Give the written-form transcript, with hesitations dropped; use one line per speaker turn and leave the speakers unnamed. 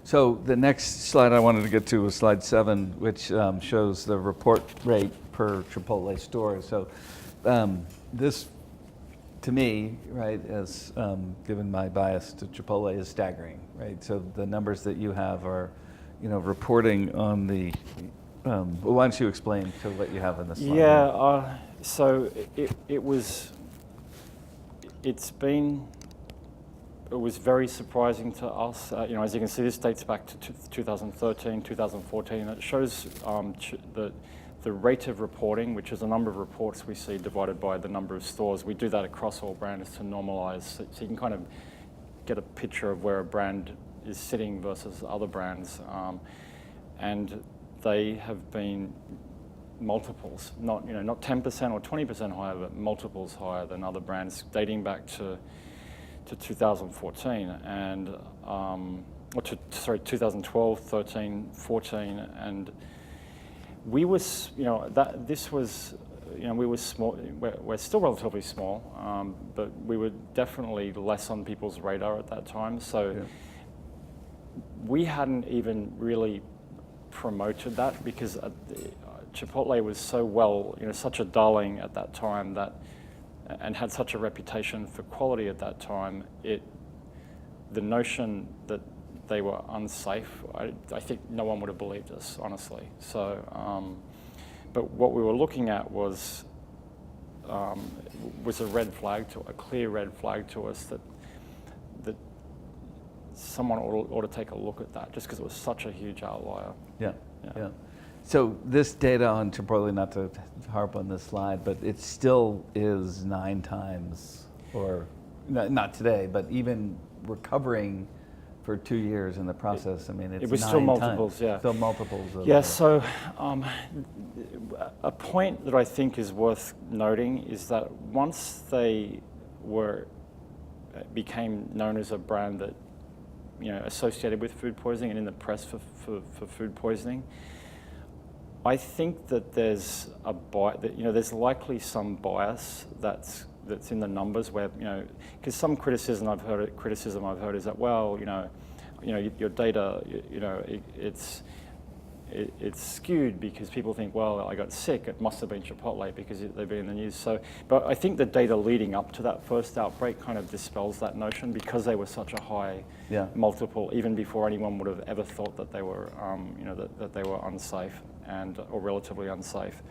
So the next slide I wanted to get to was slide 7, which shows the report rate per Chipotle store. So this, to me, right, as given my bias to Chipotle, is staggering, right? So the numbers that you have are, reporting on the. Well, why don't you explain to what you have in this slide?
Yeah. So it was very surprising to us. As you can see, this dates back to 2013, 2014. It shows the rate of reporting, which is the number of reports we see divided by the number of stores. We do that across all brands to normalize, so you can kind of get a picture of where a brand is sitting versus other brands. And they have been multiples, not 10% or 20% higher, but multiples higher than other brands, dating back to 2014 and 2012, 13, 14, and we were, we were small. We're still relatively small, but we were definitely less on people's radar at that time. So we hadn't even really promoted that because Chipotle was so well, such a darling at that time and had such a reputation for quality at that time. The notion that they were unsafe, I think no one would have believed us, honestly. So, but what we were looking at was a clear red flag to us that someone ought to take a look at that, just because it was such a huge outlier.
Yeah. So this data on Chipotle, not to harp on this slide, but it still is 9 times, or not today, but even recovering for 2 years in the process. I mean, it's
it was
9
still multiples,
times.
yeah.
Still multiples.
Yeah. So a point that I think is worth noting is that once they became known as a brand that associated with food poisoning and in the press for food poisoning, I think that there's there's likely some bias that's in the numbers where because some criticism I've heard is that your data it's skewed because people think, well, I got sick, it must have been Chipotle because they've been in the news. So, but I think the data leading up to that first outbreak kind of dispels that notion because they were such a high multiple, even before anyone would have ever thought that they were, that they were unsafe or relatively unsafe.